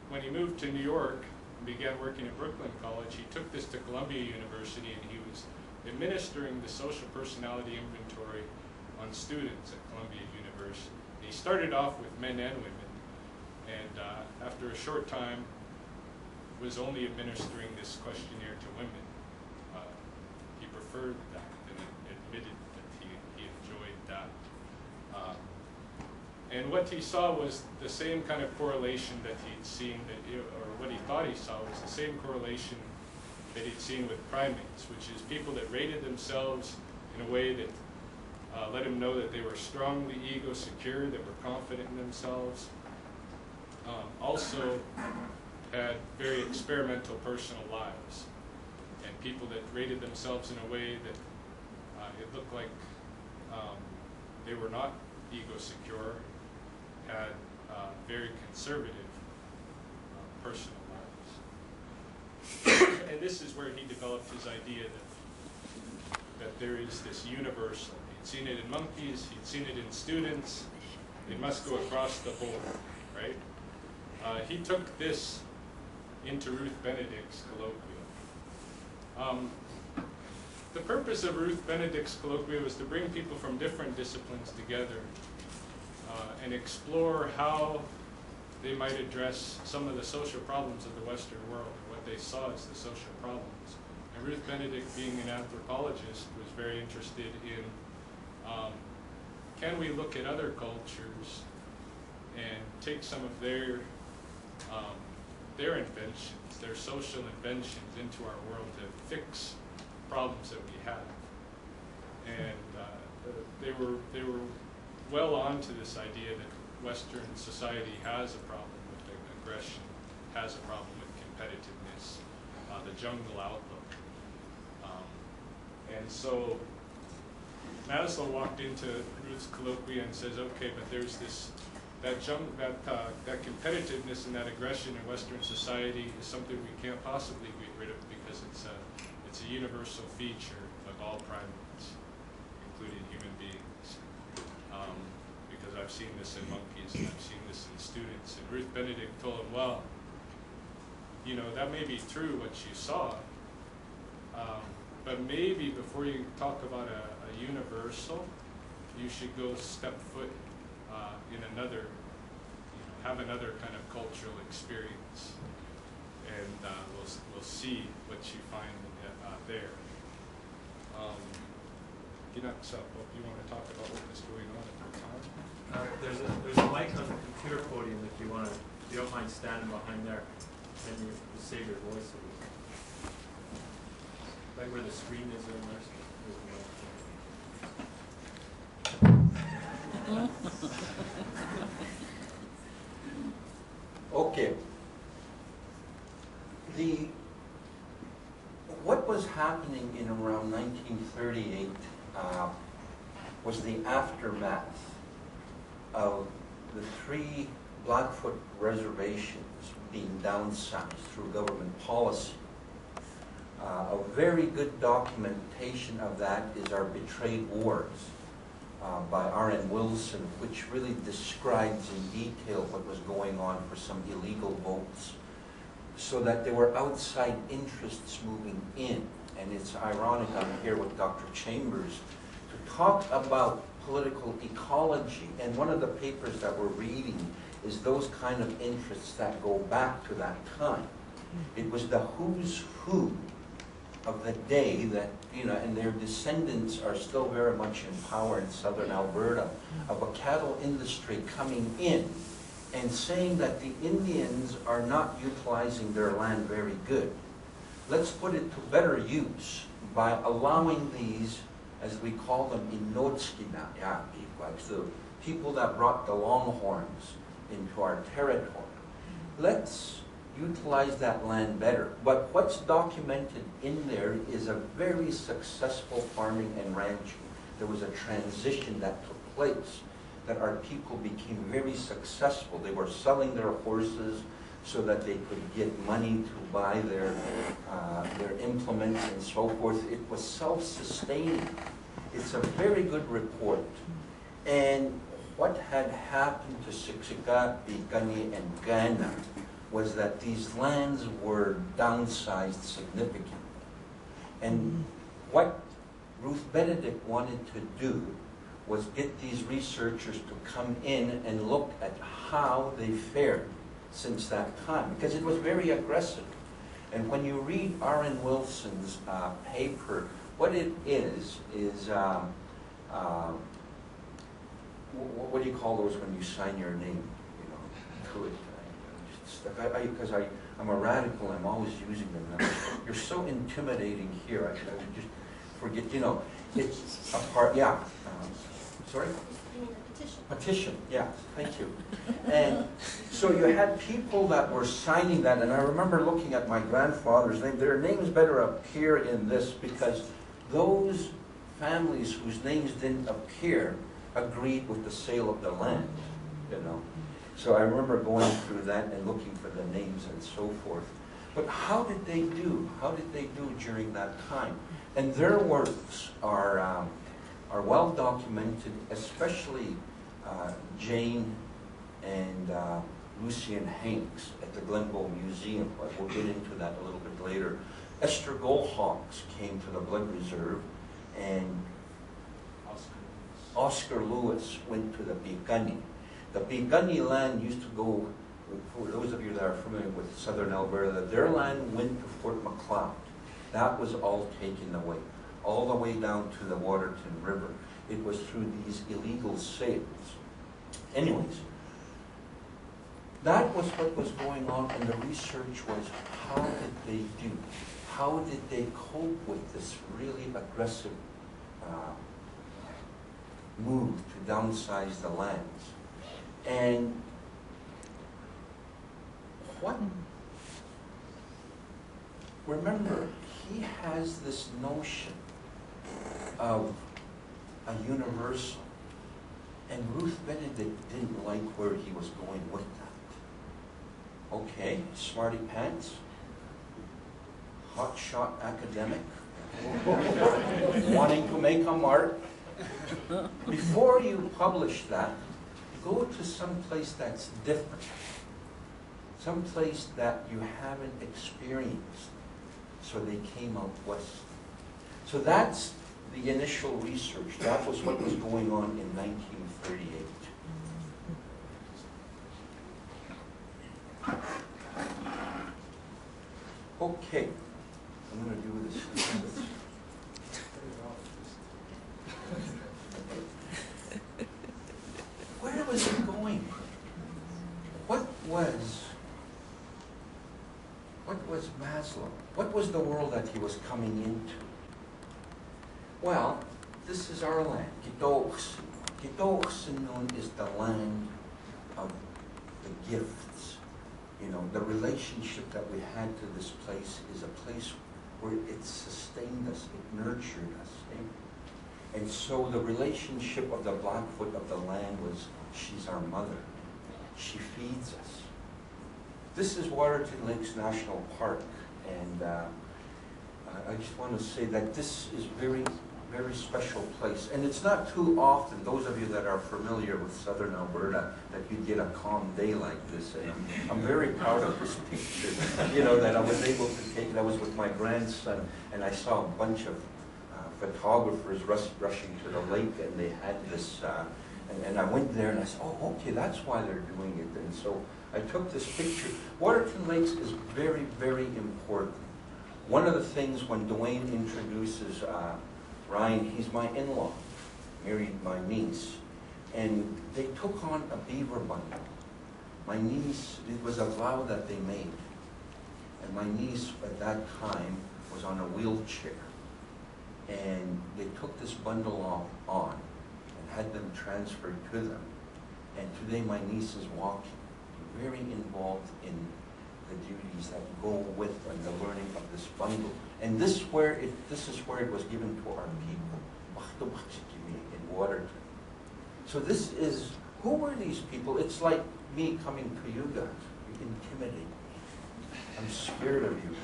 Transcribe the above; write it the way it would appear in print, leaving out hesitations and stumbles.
when he moved to New York and began working at Brooklyn College, he took this to Columbia University, and he was administering the social personality inventory on students at Columbia University. He started off with men and women, and after a short time was only administering this questionnaire to women. He preferred that and admitted that he enjoyed that. And what he saw was the same kind of correlation that he'd seen, or what he thought he saw was the same correlation that he'd seen with primates, which is people that rated themselves in a way that let him know that they were strongly ego-secure, that were confident in themselves, also had very experimental personal lives, and people that rated themselves in a way that it looked like they were not ego-secure, had very conservative personal lives. And this is where he developed his idea that there is this universal. He'd seen it in monkeys, he'd seen it in students, it must go across the board, right? He took this into Ruth Benedict's colloquium. The purpose of Ruth Benedict's colloquium was to bring people from different disciplines together and explore how they might address some of the social problems of the Western world, or what they saw as the social problems. And Ruth Benedict, being an anthropologist, was very interested in can we look at other cultures and take some of their inventions, their social inventions, into our world to fix problems that we have. And they were well on to this idea that Western society has a problem with aggression, has a problem with competitiveness, the jungle outlook. And so Maslow walked into Ruth's colloquium and says, okay, but there's this, that competitiveness and that aggression in Western society is something we can't possibly get rid of, because it's a universal feature of all primates, including human beings. Because I've seen this in monkeys and I've seen this in students. And Ruth Benedict told him, well, you know, that may be true what you saw, but maybe before you talk about a universal, you should go step foot in another, have another kind of cultural experience, and we'll see what you find there. You want to talk about what was going on at the time? There's a mic on the computer podium if you want to. If you don't mind standing behind there, then you save your voice. Right where the screen is there. Okay. What was happening in around 1938 was the aftermath of the 3 Blackfoot reservations being downsized through government policy. A very good documentation of that is our Betrayed Wars by R.N. Wilson, which really describes in detail what was going on for some illegal votes, so that there were outside interests moving in. And it's ironic, I'm here with Dr. Chambers to talk about political ecology, and one of the papers that we're reading is those kind of interests that go back to that time. It was the who's who of the day that, and their descendants are still very much in power in southern Alberta, of a cattle industry coming in and saying that the Indians are not utilizing their land very good. Let's put it to better use by allowing these, as we call them, Inotskina, like the people that brought the Longhorns into our territory. Let's utilize that land better. But what's documented in there is a very successful farming and ranching. There was a transition that took place, that our people became very successful. They were selling their horses so that they could get money to buy their implements and so forth. It was self-sustaining. It's a very good report. And what had happened to Siksika, Bikani, and Ghana was that these lands were downsized significantly. And what Ruth Benedict wanted to do was get these researchers to come in and look at how they fared since that time, because it was very aggressive. And when you read R.N. Wilson's paper, what it is what do you call those when you sign your name, you know, to it? Because I'm a radical, I'm always using them. You're so intimidating here, I would just forget, you know, it's a part, yeah. Sorry? You mean a petition? Petition, yeah, thank you. And so you had people that were signing that, and I remember looking at my grandfather's name. Their names better appear in this, because those families whose names didn't appear agreed with the sale of the land, you know. So I remember going through that and looking for the names and so forth. But how did they do? How did they do during that time? And their works are well documented, especially Jane and Lucien Hanks at the Glenbow Museum. But we'll get into that a little bit later. Esther Goldhawks came to the Blood Reserve, and Oscar Lewis went to the Bikani. The Bikani land used to go, for those of you that are familiar with southern Alberta, their land went to Fort McLeod. That was all taken away, all the way down to the Waterton River. It was through these illegal sales. Anyways, that was what was going on, and the research was, how did they do? How did they cope with this really aggressive move to downsize the lands? And what, remember, he has this notion of a universal, and Ruth Benedict didn't like where he was going with that. Okay, smarty pants, hotshot academic, wanting to make a mark. Before you publish that, go to some place that's different, some place that you haven't experienced. So they came out west. So that's the initial research. That was what was going on in 1938. Okay, I'm going to do this. Where was it going? What was Maslow? What was the world that he was coming into? Well, this is our land, Gitoxin. Gitoxin is the land of the gifts. You know, the relationship that we had to this place is a place where it sustained us, it nurtured us. Eh? And so the relationship of the Blackfoot of the land was, she's our mother. She feeds us. This is Waterton Lakes National Park, and I just want to say that this is very, very special place. And it's not too often, those of you that are familiar with southern Alberta, that you get a calm day like this. And I'm very proud of this picture, you know, that I was able to take it. I was with my grandson, and I saw a bunch of photographers rushing to the lake, and they had this, and I went there and I said, oh, okay, that's why they're doing it. And so I took this picture. Waterton Lakes is very, very important. One of the things when Dwayne introduces Ryan, he's my in-law, married my niece, and they took on a beaver bundle. My niece, it was a vow that they made, and my niece at that time was on a wheelchair, and they took this bundle on and had them transferred to them, and today my niece is walking, very involved in the duties that go with and the learning of this bundle. And this is where it was given to our people in Waterton. So this is, who were these people? It's like me coming to you guys. You intimidate me. I'm scared of you.